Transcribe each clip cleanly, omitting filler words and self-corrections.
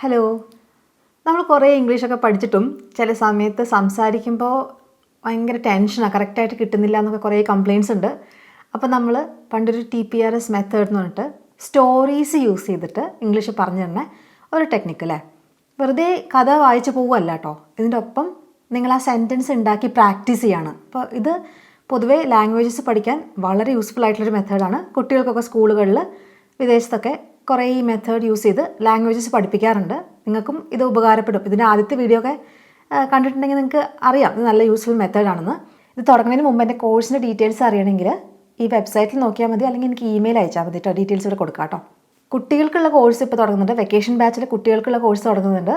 Hello. നമ്മൾ കുറേ ഇംഗ്ലീഷൊക്കെ പഠിച്ചിട്ടും ചില സമയത്ത് സംസാരിക്കുമ്പോൾ ഭയങ്കര ടെൻഷനാണ്, കറക്റ്റായിട്ട് കിട്ടുന്നില്ല എന്നൊക്കെ കുറേ കംപ്ലയിൻസ് ഉണ്ട്. അപ്പോൾ നമ്മൾ പണ്ടൊരു TPRS മെത്തേഡ് എന്ന് പറഞ്ഞിട്ട് സ്റ്റോറീസ് യൂസ് ചെയ്തിട്ട് ഇംഗ്ലീഷ് പറഞ്ഞു തരുന്ന ഒരു ടെക്നിക്ക് അല്ലേ. വെറുതെ കഥ വായിച്ച് പോവുമല്ല കേട്ടോ, ഇതിൻ്റെ ഒപ്പം നിങ്ങൾ ആ സെൻറ്റൻസ് ഉണ്ടാക്കി പ്രാക്ടീസ് ചെയ്യാണ്. അപ്പോൾ ഇത് പൊതുവേ ലാംഗ്വേജസ് പഠിക്കാൻ വളരെ യൂസ്ഫുൾ ആയിട്ടുള്ളൊരു മെത്തേഡാണ്. കുട്ടികൾക്കൊക്കെ സ്കൂളുകളിൽ വിദേശത്തൊക്കെ കുറേ ഈ മെത്തേഡ് യൂസ് ചെയ്ത് ലാംഗ്വേജസ് പഠിപ്പിക്കാറുണ്ട്. നിങ്ങൾക്കും ഇത് ഉപകാരപ്പെടും. ഇതിൻ്റെ ആദ്യത്തെ വീഡിയോ ഒക്കെ കണ്ടിട്ടുണ്ടെങ്കിൽ നിങ്ങൾക്ക് അറിയാം ഇത് നല്ല യൂസ്ഫുൾ മെത്തേഡാണെന്ന്. ഇത് തുടങ്ങുന്നതിന് മുമ്പ് എൻ്റെ കോഴ്സിൻ്റെ ഡീറ്റെയിൽസ് അറിയണമെങ്കിൽ ഈ വെബ്സൈറ്റിൽ നോക്കിയാൽ മതി, അല്ലെങ്കിൽ എനിക്ക് ഇമെയിൽ അയച്ചാൽ മതി കേട്ടോ. ഡീറ്റെയിൽസ് ഇവിടെ കൊടുക്കാം കേട്ടോ. കുട്ടികൾക്കുള്ള കോഴ്സ് ഇപ്പോൾ തുടങ്ങുന്നുണ്ട്. വെക്കേഷൻ ബാച്ചിൽ കുട്ടികൾക്കുള്ള കോഴ്സ് തുടങ്ങുന്നുണ്ട്.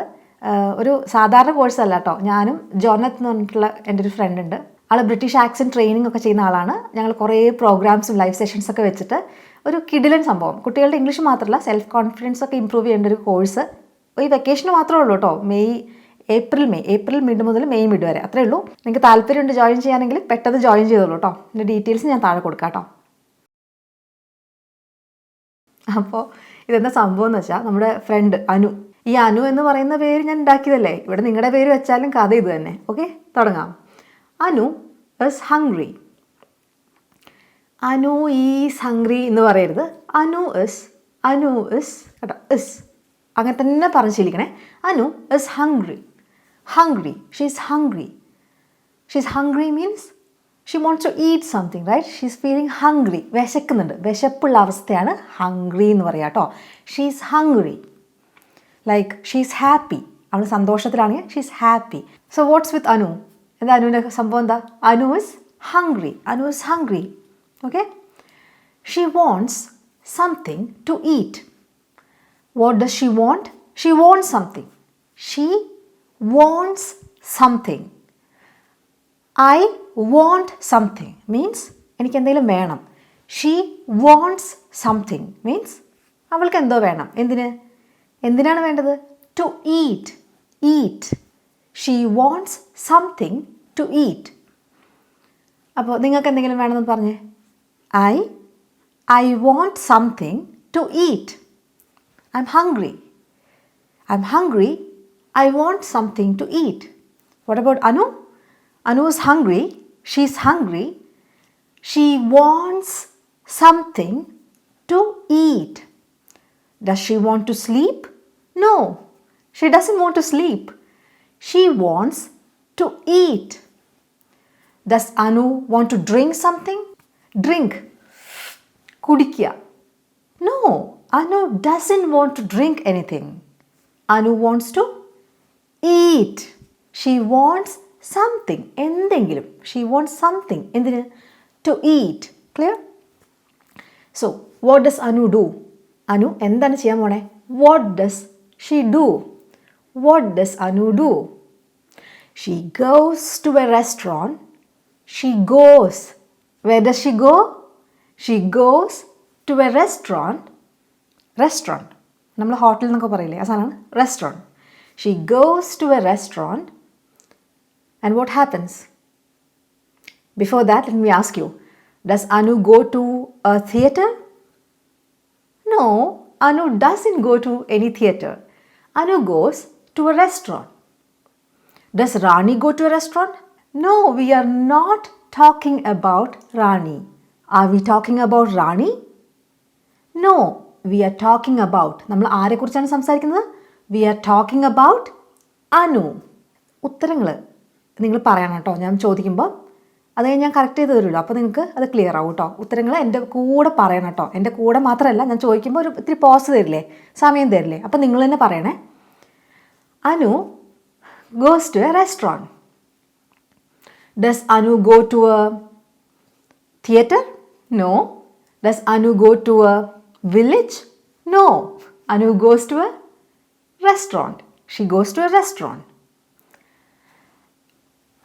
ഒരു സാധാരണ കോഴ്സ് അല്ല കേട്ടോ. ഞാനും ജോനത്ത് എന്ന് പറഞ്ഞിട്ടുള്ള എൻ്റെ ഒരു ഫ്രണ്ട് ഉണ്ട്. ആൾ ബ്രിട്ടീഷ് ആക്സെൻറ്റ് ട്രെയിനിങ് ഒക്കെ ചെയ്യുന്ന ആളാണ്. ഞങ്ങൾ കുറേ പ്രോഗ്രാംസും ലൈവ് സെഷൻസൊക്കെ വെച്ചിട്ട് ഒരു കിടിലൻ സംഭവം, കുട്ടികളുടെ ഇംഗ്ലീഷ് മാത്രമല്ല സെൽഫ് കോൺഫിഡൻസ് ഒക്കെ ഇമ്പ്രൂവ് ചെയ്യേണ്ട ഒരു കോഴ്സ്. ഈ വെക്കേഷന് മാത്രമേ ഉള്ളൂ കേട്ടോ. ഏപ്രിൽ മിഡ് മുതൽ മെയ് മിഡ് വരെ, അത്രേ ഉള്ളൂ. നിങ്ങൾക്ക് താല്പര്യമുണ്ട് ജോയിൻ ചെയ്യാനെങ്കിൽ പെട്ടെന്ന് ജോയിൻ ചെയ്തോളൂ കേട്ടോ. എൻ്റെ ഡീറ്റെയിൽസ് ഞാൻ താഴെ കൊടുക്കാം കേട്ടോ. അപ്പോൾ ഇതെന്താ സംഭവം എന്ന് വെച്ചാൽ, നമ്മുടെ ഫ്രണ്ട് അനു, ഈ അനു എന്ന് പറയുന്ന പേര് ഞാൻ ഉണ്ടാക്കിയതല്ലേ, ഇവിടെ നിങ്ങളുടെ പേര് വെച്ചാലും കഥ ഇത് തന്നെ. ഓക്കെ, തുടങ്ങാം. Anu is hungry. Anu is hungry എന്ന് പറയരുത്. അനു ഇസ് കേട്ടോ, ഇസ് അങ്ങനെ തന്നെ പറഞ്ഞു ശീലിക്കണേ. Anu is hungry. She's hungry means she wants to eat something, right? She's feeling hungry. വിശക്കുന്നുണ്ട്, വിശപ്പുള്ള അവസ്ഥയാണ് ഹംഗ്രി എന്ന് പറയുക കേട്ടോ. She's hungry. Like she's happy. അവൾ സന്തോഷത്തിലാണെങ്കിൽ she's happy. So what's with Anu? എന്താ അനുവിൻ്റെ സംഭവം? എന്താ? Anu is hungry. Okay? She wants something to eat. What does she want? She wants something. I want something means എനിക്ക് എന്തെങ്കിലും വേണം. She wants something means അവൾക്ക് എന്തോ വേണം. എന്തിനാണ് വേണ്ടത്? To eat. She wants something to eat. അപ്പോൾ നിങ്ങൾക്ക് എന്തെങ്കിലും വേണമെന്ന് പറഞ്ഞേ. I want something to eat. I'm hungry. I want something to eat. What about Anu? Anu is hungry. She's hungry. She wants something to eat. Does she want to sleep? No, she doesn't want to sleep. She wants to eat. Does Anu want to drink something? Drink. കുടിക്കുക. No, Anu doesn't want to drink anything. Anu wants to eat. She wants something. എന്തെങ്കിലും. She wants something. എന്തിന്? To eat. Clear? So, what does Anu do? Anu എന്താണ് ചെയ്യാൻ പോണേ? What does she do? What does Anu do? She goes to a restaurant. Where does she go? She goes to a restaurant. നമ്മൾ hotel എന്നൊക്കെ പറയില്ലേ, ആ സാധനമാണ് restaurant. She goes to a restaurant and what happens? Before that, let me ask you, does Anu go to a theatre? No, Anu doesn't go to any theatre. Anu goes to a restaurant. Does Rani go to a restaurant? No, we are not talking about Rani. Are we talking about Rani? No, we are talking about, നമ്മൾ ആരെക്കുറിച്ചാണ് സംസാരിക്കുന്നത്? We are talking about Anu. ഉത്തരങ്ങൾ നിങ്ങൾ പറയണം കേട്ടോ. ഞാൻ ചോദിക്കുമ്പോൾ അത് ഞാൻ കറക്റ്റ് ചെയ്ത് തരുമല്ലോ, അപ്പോൾ നിങ്ങൾക്ക് അത് ക്ലിയർ ആവും കേട്ടോ. ഉത്തരങ്ങൾ എൻ്റെ കൂടെ പറയണം കേട്ടോ. എൻ്റെ കൂടെ മാത്രമല്ല, ഞാൻ ചോദിക്കുമ്പോൾ ഒരു ഇത്തിരി പോസ് തരില്ലേ, സമയം തരില്ലേ, അപ്പോൾ നിങ്ങൾ തന്നെ പറയണേ. Anu goes to a restaurant. Does Anu go to a theatre? No. Does Anu go to a village? No. Anu goes to a restaurant. She goes to a restaurant.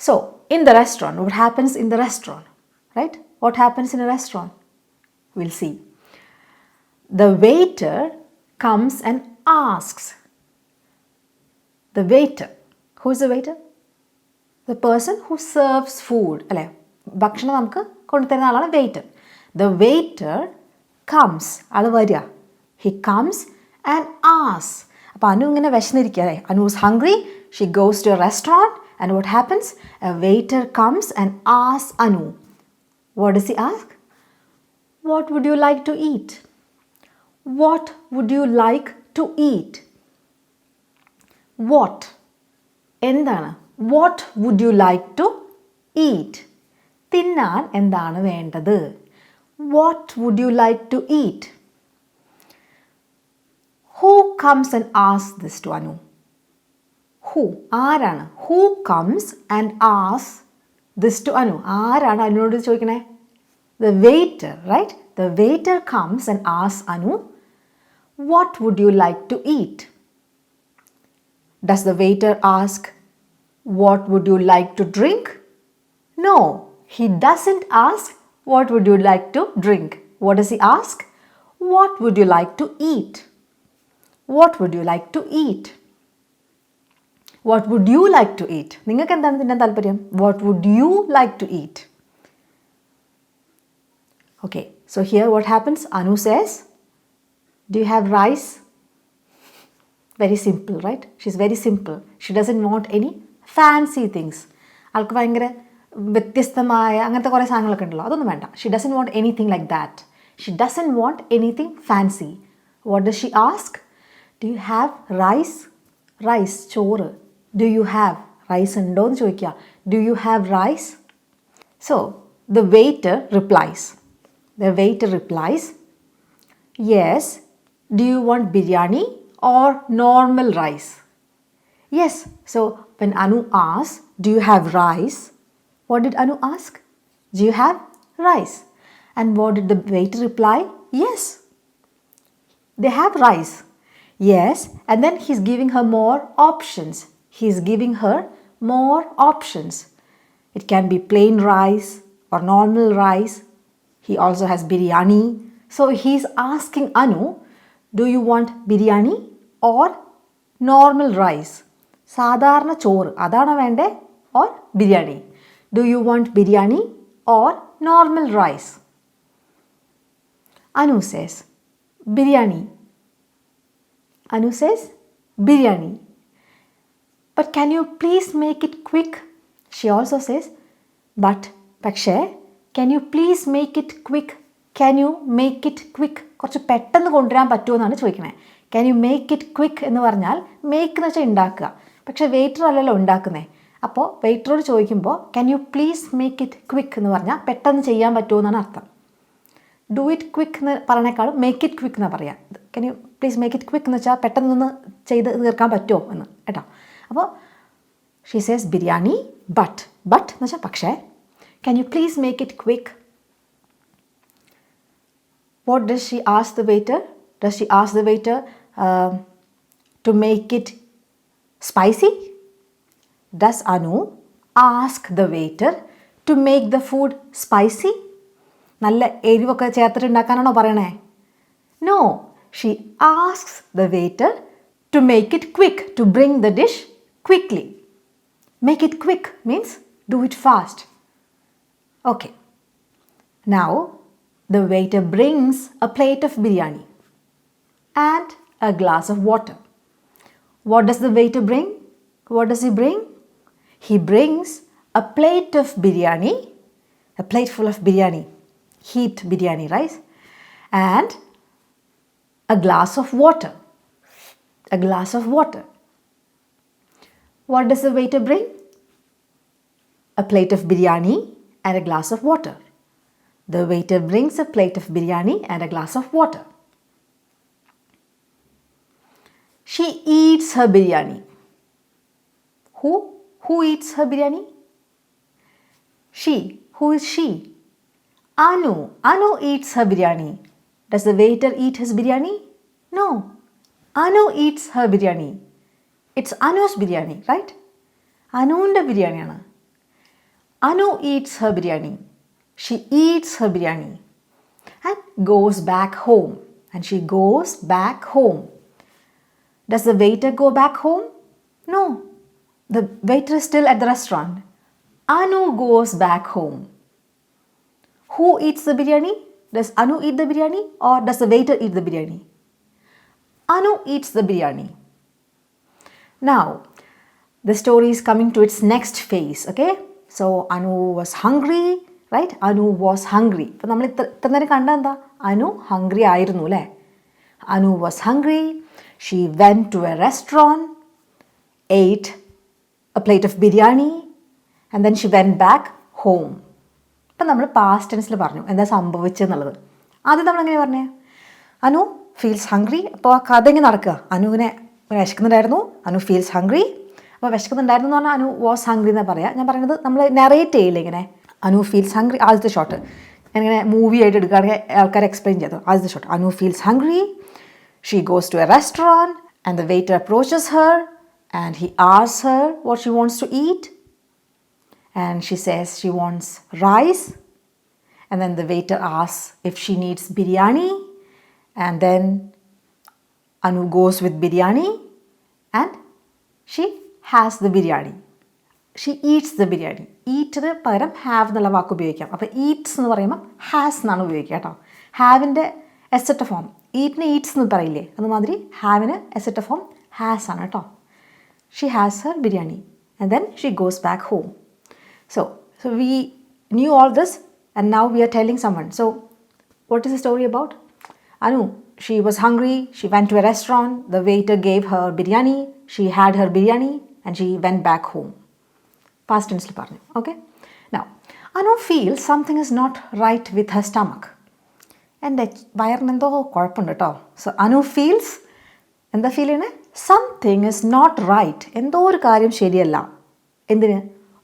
So, in the restaurant, what happens in the restaurant? Right? What happens in a restaurant? We'll see. The waiter comes and asks. The waiter. Who is the waiter? The person who serves food. അല്ലേ, ഭക്ഷണം നമുക്ക് കൊണ്ടുതരുന്ന ആളാണ് waiter. The waiter comes. ആൾ വരിക. He comes and asks. അപ്പോൾ അനു ഇങ്ങനെ വിശന്നിരിക്കുകയല്ലേ. Anu is hungry. She goes to a restaurant and what happens? A waiter comes and asks Anu. What does he ask? What would you like to eat? What would you like to eat? What? എന്താണ്? What would you like to eat? തിന്നാൻ എന്താണ് വേണ്ടത്? What would you like to eat? Who comes and asks this to Anu? Who? ആരാണ്? Who comes and asks this to Anu? ആരാണ് അനുവിനോട് ചോദിക്കണേ? The waiter, right? The waiter comes and asks Anu, what would you like to eat? Does the waiter ask, what would you like to drink? No, he doesn't ask, what would you like to drink? What does he ask? What would you like to eat? What would you like to eat? What would you like to eat? നിങ്ങൾക്ക് എന്താണ് തിന്നാൻ താല്പര്യം? What would you like to eat? Okay, so here what happens? Anu says, do you have rice? Very simple, right? She's very simple. She doesn't want any fancy things. ആൾക്ക് ഭയങ്കര വ്യത്യസ്തമായ അങ്ങനത്തെ കുറേ സാധനങ്ങളൊക്കെ ഉണ്ടല്ലോ, അതൊന്നും വേണ്ട. She doesn't want anything like that. She doesn't want anything fancy. What does she ask? Do you have rice? Rice, ചോറ്. Do you have rice ഉണ്ടോ എന്ന് ചോദിക്കുക. Do you have rice? So, the waiter replies. The waiter replies, yes. Do you want biryani or normal rice? Yes. So when Anu asks, do you have rice? What did Anu ask? Do you have rice? And what did the waiter reply? Yes. They have rice. Yes. And then he's giving her more options. He's giving her more options. It can be plain rice or normal rice. He also has biryani. So he's asking Anu, do you want biryani or normal rice? സാധാരണ ചോറ് അതാണോ വേണ്ടേ or biryani? Do you want biryani or normal rice? Anu says, biryani. Anu says, biryani. But can you please make it quick? She also says, but പക്ഷേ can you please make it quick? Can you make it quick? കുറച്ച് പെട്ടെന്ന് കൊണ്ടുവരാൻ പറ്റുമോ എന്നാണ് ചോദിക്കുന്നത്. Can you make it quick എന്ന് പറഞ്ഞാൽ make എന്ന് വെച്ചാൽ ഉണ്ടാക്കുക. പക്ഷേ വെയിറ്റർ അല്ലല്ലോ ഉണ്ടാക്കുന്നത്. അപ്പോൾ വെയിറ്ററോട് ചോദിക്കുമ്പോൾ can you please make it quick എന്ന് പറഞ്ഞാൽ പെട്ടെന്ന് ചെയ്യാൻ പറ്റുമോ എന്നാണ് അർത്ഥം. Do it quick എന്ന് പറഞ്ഞേക്കാളും make it quick എന്നാണ് പറയുക. Can you please make it quick എന്ന് വെച്ചാൽ പെട്ടെന്നൊന്ന് ചെയ്ത് തീർക്കാൻ പറ്റുമോ എന്ന് കേട്ടോ. അപ്പോൾ she says biryani but എന്ന് വെച്ചാൽ പക്ഷേ can you please make it quick? What does she ask the waiter? Does she ask the waiter to make it spicy? Does Anu ask the waiter to make the food spicy? നല്ല എരിവൊക്കെ ചേർത്തിട്ട് ഉണ്ടാക്കാനാണോ പറയണേ? No, she asks the waiter to make it quick, to bring the dish quickly. Make it quick means do it fast. Okay. Now, the waiter brings a plate of biryani and a glass of water. What does the waiter bring? What does he bring? He brings a plate of biryani, a plate full of biryani, heat biryani rice, and a glass of water. A glass of water. What does the waiter bring? A plate of biryani and a glass of water. The waiter brings a plate of biryani and a glass of water. She eats her biryani. Who eats her biryani? She. Who is she? Anu. Anu eats her biryani. Does the waiter eat his biryani? No. Anu eats her biryani. It's Anu's biryani, right? Anuinte biryani. Anu eats her biryani. She eats her biryani and goes back home. And she goes back home. Does the waiter go back home? No. The waiter is still at the restaurant. Anu goes back home. Who eats the biryani? Does Anu eat the biryani or does the waiter eat the biryani? Anu eats the biryani. Now, the story is coming to its next phase, okay? So, Anu was hungry, right? Anu was hungry. അപ്പോൾ നമ്മൾ ഇത്ര നേരം കണ്ട എന്താ? Anu hungry ആയിരുന്നു അല്ലേ? Anu was hungry. She went to a restaurant, ate a plate of biryani, and then she went back home. അപ്പം നമ്മൾ പാസ്റ്റ് ടെൻസിൽ പറഞ്ഞു എന്താ സംഭവിച്ചെന്നുള്ളത്. ആദ്യം നമ്മൾ എങ്ങനെയാണ് പറഞ്ഞത്? Anu feels hungry. അപ്പോൾ ആ കഥ ഇങ്ങനെ നടക്കുക. അനുവിനെ വിശക്കുന്നുണ്ടായിരുന്നു. Anu feels hungry. അപ്പോൾ വിശക്കുന്നുണ്ടായിരുന്നു എന്ന് പറഞ്ഞാൽ അനു വാസ് ഹംഗ്രി എന്നാണ് പറയുക. ഞാൻ പറയുന്നത് നമ്മൾ നറേറ്റ് ചെയ്യില്ല ഇങ്ങനെ അനു ഫീൽസ് ഹംഗ്രി. ആദ്യത്തെ ഷോട്ട് ഞാനിങ്ങനെ മൂവി ആയിട്ട് എടുക്കുകയാണെങ്കിൽ ആൾക്കാരെ എക്സ്പ്ലെയിൻ ചെയ്തു. ആദ്യത്തെ shot Anu feels hungry. She goes to a restaurant and the waiter approaches her and he asks her what she wants to eat. And she says she wants rice, and then the waiter asks if she needs biryani, and then Anu goes with biryani and she has the biryani. She eats the biryani. Eat ന് പകരം have എന്നുള്ള വാക്ക് ഉപയോഗിക്കാം. അപ്പോൾ Eats എന്ന് പറയുമ്പോൾ has എന്നാണ് ഉപയോഗിക്കുക കേട്ടോ. ഹാവിൻ്റെ എസെറ്റ് ഫോം. ഈറ്റിന് ഈറ്റ്സ് എന്ന് പറയില്ലേ, അതുമാതിരി ഹാവിന് എസെറ്റ് ഫോം ഹാസ് ആണ് കേട്ടോ. She has Har biryani and then she goes back home. So we knew all this and now we are telling someone. So what is the story about? Anu, she was hungry. She went to a restaurant. The waiter gave her biryani. She had her biryani and she went back home. Past tense il parnu. Okay? Now, Anu feels something is not right with her stomach. And വയറിനെന്തോ കുഴപ്പമുണ്ട് കേട്ടോ. So Anu feels എന്താ feel ചെയ്യണേ? Something is not right. എന്തോ ഒരു കാര്യം ശരിയല്ല. എന്തിന്?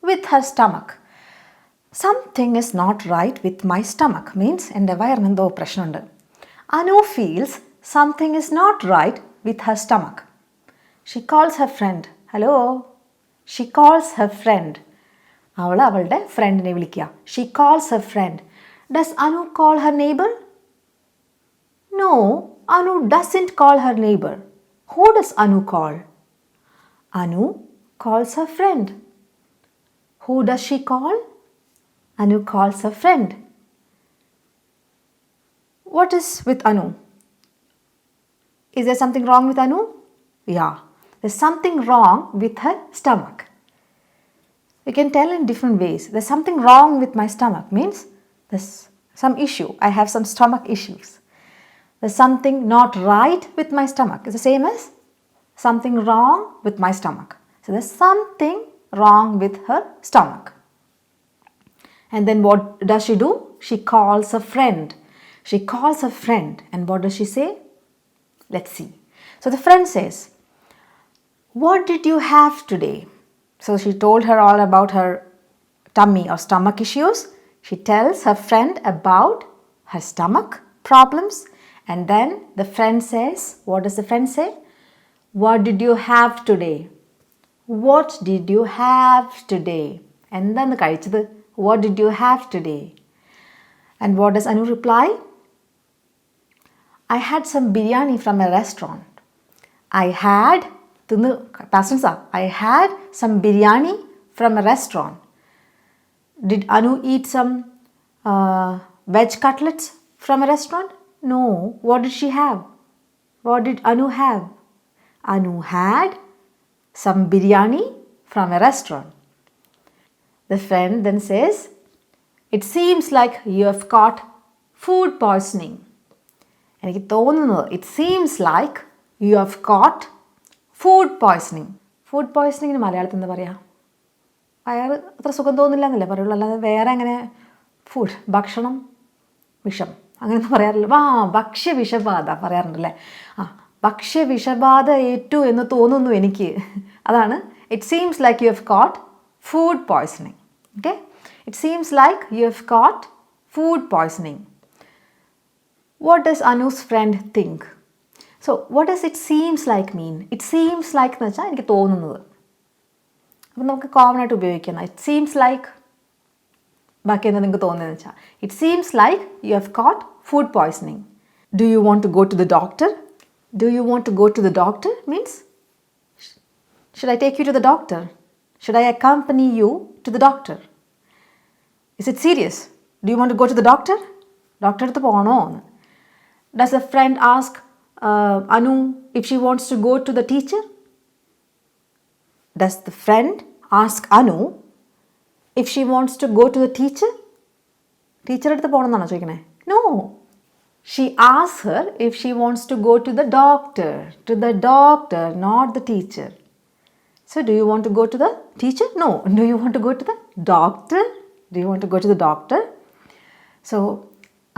With her stomach. Something is not right with my stomach means എൻ്റെ വയറിനെന്തോ പ്രശ്നമുണ്ട്. Anu feels something is not right with her stomach. She calls her friend. Hello. She calls her friend. അവൾ അവളുടെ ഫ്രണ്ടിനെ വിളിക്കുക. She calls her friend. Does Anu call her neighbor? No, Anu doesn't call her neighbor. Who does Anu call? Anu calls her friend. Who does she call? Anu calls her friend. What is with Anu? Is there something wrong with Anu? Yeah, there's something wrong with her stomach. We can tell in different ways. There's something wrong with my stomach means there's some issue. I have some stomach issues. There's something not right with my stomach. It's the same as something wrong with my stomach. So there's something wrong with her stomach. And then what does she do? She calls a friend. She calls a friend. And what does she say? Let's see. So the friend says, what did you have today? So she told her all about her tummy or stomach issues. She tells her friend about her stomach problems. And then the friend says, what does the friend say? What did you have today? What did you have today? എന്താണ് കഴിച്ചത്? What did you have today? And what does Anu reply? I had some biryani from a restaurant. I had I had some biryani from a restaurant. Did Anu eat some veg cutlets from a restaurant? No. What did she have? What did Anu have? Anu had some biryani from a restaurant. The friend then says, it seems like you have caught food poisoning. എനിക്ക് തോന്നുന്നത് it seems like you have caught food poisoning. Food പോയ്സണിങ്ങിന് മലയാളത്തിൽ എന്താ പറയുക? വയറ് അത്ര സുഖം തോന്നില്ല എന്നല്ലേ പറയുള്ളൂ, അല്ലാതെ വേറെ അങ്ങനെ ഭക്ഷണം വിഷം അങ്ങനെയൊന്നും പറയാറില്ല. ഭക്ഷ്യവിഷബാധ പറയാറുണ്ടല്ലേ. ഭക്ഷ്യവിഷബാധ ഏറ്റു എന്ന് തോന്നുന്നു എനിക്ക്. അതാണ് it seems like you have caught food poisoning. Okay? It seems like you have caught food poisoning. What does Anu's friend think? So what does it seems like mean? It seems like എന്ന് വെച്ചാൽ എനിക്ക് തോന്നുന്നത്. അപ്പം നമുക്ക് common ആയിട്ട് ഉപയോഗിക്കണം. It seems like ബാക്കി എന്താ നിങ്ങൾക്ക് തോന്നുന്നതെന്ന് വെച്ചാൽ it seems like you have caught food poisoning. Do you want to go to the doctor? Do you want to go to the doctor means should I take you to the doctor? Should I accompany you to the doctor? Is it serious? Do you want to go to the doctor? Doctor അടുത്ത് പോകണോ? Does a friend ask Anu if she wants to go to the teacher? Does the friend ask Anu if she wants to go to the teacher? Teacher അടുത്ത് പോകണമെന്നാണോ ചോദിക്കണേ? No. She asks her if she wants to go to the doctor. To the doctor, not the teacher. So do you want to go to the teacher? No. Do you want to go to the doctor? Do you want to go to the doctor? So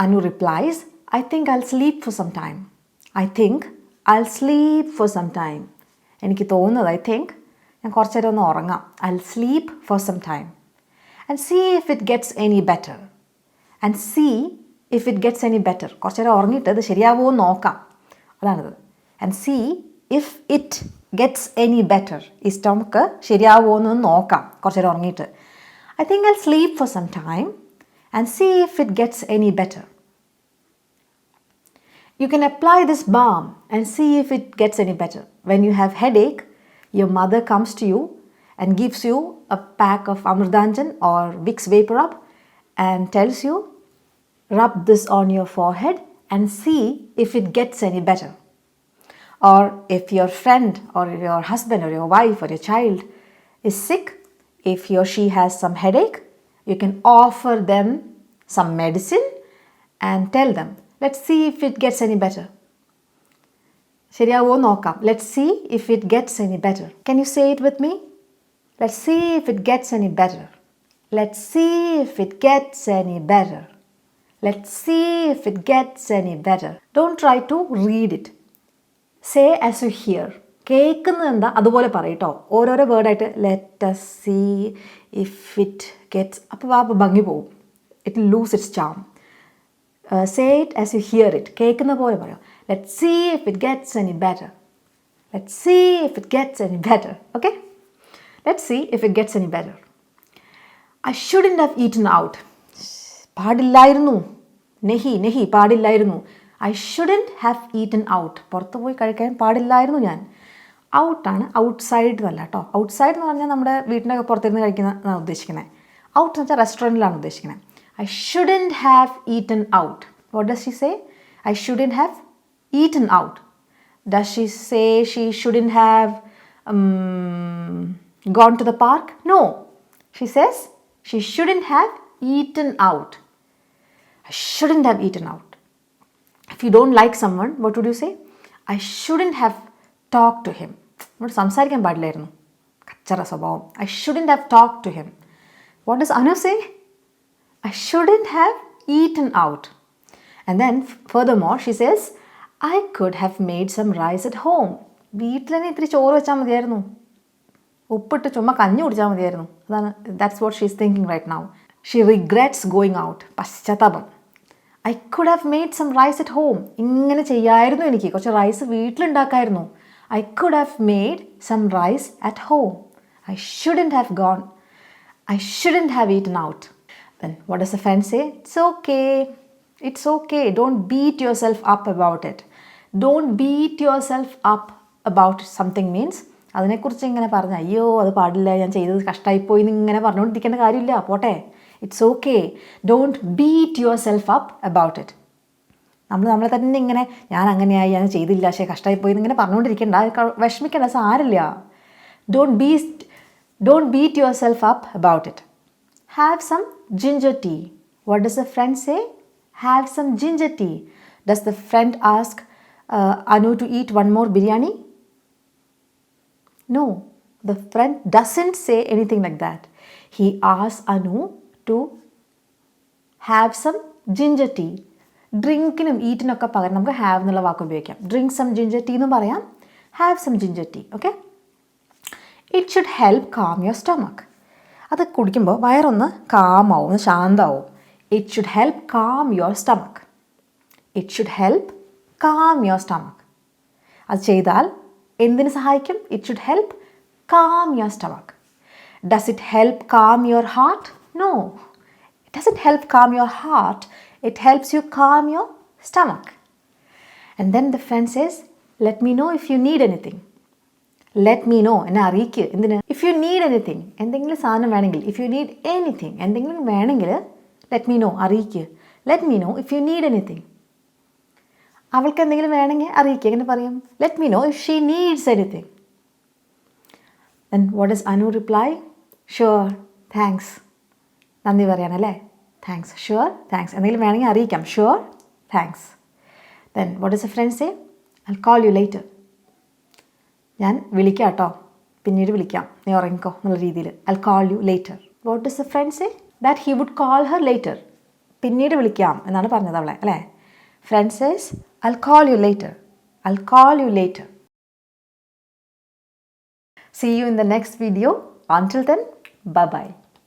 Anu replies, I think I'll sleep for some time. I think I'll sleep for some time. എനിക്ക് തോന്നുന്നത് I think ഞാൻ കുറച്ച് നേരം ഒന്ന് ഉറങ്ങാം. I'll sleep for some time. And see if it gets any better. And see if it gets any better. കുറച്ച് നേരം ഉറങ്ങിയിട്ട് ഇത് ശരിയാവുമോ എന്ന് നോക്കാം. അതാണിത്. And see if it gets any better. ഈ സ്റ്റൊമക്ക് ശരിയാവുമോ എന്ന് നോക്കാം കുറച്ച് നേരം ഉറങ്ങിയിട്ട്. I think I'll sleep for some time and see if it gets any better. You can apply this balm and see if it gets any better. When you have headache, your mother comes to you and gives you a pack of Amrudanjan or Vicks Vapor Rub and tells you, rub this on your forehead and see if it gets any better. Or if your friend or your husband or your wife or your child is sick, if he or she has some headache, you can offer them some medicine and tell them, let's see if it gets any better. ശരിയാവോ നോക്കാം. Let's see if it gets any better. Can you say it with me? Let's see if it gets any better. Let's see if it gets any better. Let's see if it gets any better. Don't try to read it. Say as you hear. കേൾക്കുന്നത് എന്താ അതുപോലെ പറയട്ടോ. ഓരോരോ വേർഡായിട്ട് let us see if it gets, അപ്പോൾ ആ ഭംഗി പോവും. It will lose its charm. Say it as you hear it. കേൾക്കുന്ന പോലെ പറയാം. Let's see if it gets any better. Let's see if it gets any better. Okay? Let's see if it gets any better. I shouldn't have eaten out. പാടില്ലായിരുന്നു. നെഹി പാടില്ലായിരുന്നു. I shouldn't have eaten out. പുറത്ത് പോയി കഴിക്കാൻ പാടില്ലായിരുന്നു ഞാൻ. ഔട്ടാണ്, outside എന്നല്ല കേട്ടോ. Outside എന്ന് പറഞ്ഞാൽ നമ്മുടെ വീട്ടിൻ്റെ പുറത്തിരുന്ന് കഴിക്കുന്നതാണ് ഉദ്ദേശിക്കുന്നത്. ഔട്ട് എന്ന് വെച്ചാൽ റെസ്റ്റോറൻറ്റിലാണ് ഉദ്ദേശിക്കുന്നത്. I shouldn't have eaten out. What does she say? I shouldn't have eaten out. Does she say she shouldn't have gone to the park? No. She says she shouldn't have eaten out. I shouldn't have eaten out. If you don't like someone, what would you say? I shouldn't have talked to him. What സംസാരിക്കാൻ പാടില്ലായിരുന്നു. കച്ചറ സ്വഭാവം. I shouldn't have talked to him. What does Anu say? I shouldn't have eaten out. And then furthermore, she says, I could have made some rice at home. വീട്ടിൽ തന്നെ ഇത്തിരി ചോറ് വെച്ചാൽ മതിയായിരുന്നു. ഉപ്പിട്ട് ചുമ്മാ കഞ്ഞി കുടിച്ചാൽ മതിയായിരുന്നു. അതാണ്, that's what she's thinking right now. She regrets going out. പശ്ചാത്താപം. I could have made some rice at home. ഇങ്ങനെ ചെയ്യായിരുന്നു എനിക്ക്. കുറച്ച് rice വീട്ടിലുണ്ടാക്കായിരുന്നു. I could have made some rice at home. I shouldn't have gone. I shouldn't have eaten out. Then what does the friend say? It's okay. It's okay. Don't beat yourself up about it. Don't beat yourself up about something means അതിനെക്കുറിച്ച് ഇങ്ങനെ പറഞ്ഞ അയ്യോ അത് പാടില്ല, ഞാൻ ചെയ്തത് കഷ്ടമായിപ്പോയി എന്ന് ഇങ്ങനെ പറഞ്ഞുകൊണ്ടിരിക്കേണ്ട കാര്യമില്ല. പോട്ടെ. It's okay. Don't beat your self up about it. നമ്മളെ തന്നെ ഇങ്ങനെ ഞാൻ അങ്ങനെയായി, ഞാൻ ചെയ്തില്ല, പക്ഷേ കഷ്ടമായിപ്പോയി എന്നിങ്ങനെ പറഞ്ഞുകൊണ്ടിരിക്കേണ്ട, വിഷമിക്കേണ്ട, സാരില്ല. Don't beat your self up about it. Have some ginger tea. What does the friend say? Have some ginger tea. Does the friend ask Anu to eat one more biryani? No, the friend doesn't say anything like that. He asks Anu to have some ginger tea. ഡ്രിങ്കിനും ഈറ്റിനൊക്കെ പകരം നമുക്ക് have എന്നുള്ള വാക്ക് ഉപയോഗിക്കാം. Drink some ginger tea എന്നും പറയാം, have some ginger tea. Okay. It should help calm your stomach. അത് കുടിക്കുമ്പോൾ വയറൊന്ന് കാമാവും, ഒന്ന് ശാന്തമാവും. It should help calm your stomach. It should help calm your stomach. അത് ചെയ്താൽ എന്തിന് സഹായിക്കും? It should help calm your stomach. Does it help calm your heart? No, it doesn't help calm your heart. It helps you calm your stomach. And then the friend says, let me know if you need anything. Let me know, എന്നെ അറിയിക്കുക. എന്തിന്? If you need anything, എന്തെങ്കിലും സാധനം വേണമെങ്കിൽ. If you need anything, എന്തെങ്കിലും വേണമെങ്കിൽ let me no, അറിയിക്കുക. Let me know if you need anything. അവൾക്ക് എന്തെങ്കിലും വേണമെങ്കിൽ അറിയിക്കുക. എങ്ങനെ പറയും? Let me know if she needs anything. Then what does Anu reply? Sure, thanks. നന്ദി പറയാനല്ലേ? താങ്ക്സ്. Sure, thanks. എന്തെങ്കിലും വേണമെങ്കിൽ അറിയിക്കാം. Sure, thanks. Then what does a friend say? I'll call you later. ഞാൻ വിളിക്കാം കേട്ടോ, പിന്നീട് വിളിക്കാം, നീ ഉറങ്ങിക്കോ എന്നുള്ള രീതിയിൽ. I'll call you later. What does a friend say? That he would call her later. പിന്നീട് വിളിക്കാം എന്നാണ് പറഞ്ഞത് അവളെ, അല്ലേ? Friend says, I'll call you later. I'll call you later. See you in the next video. Until then, bye-bye.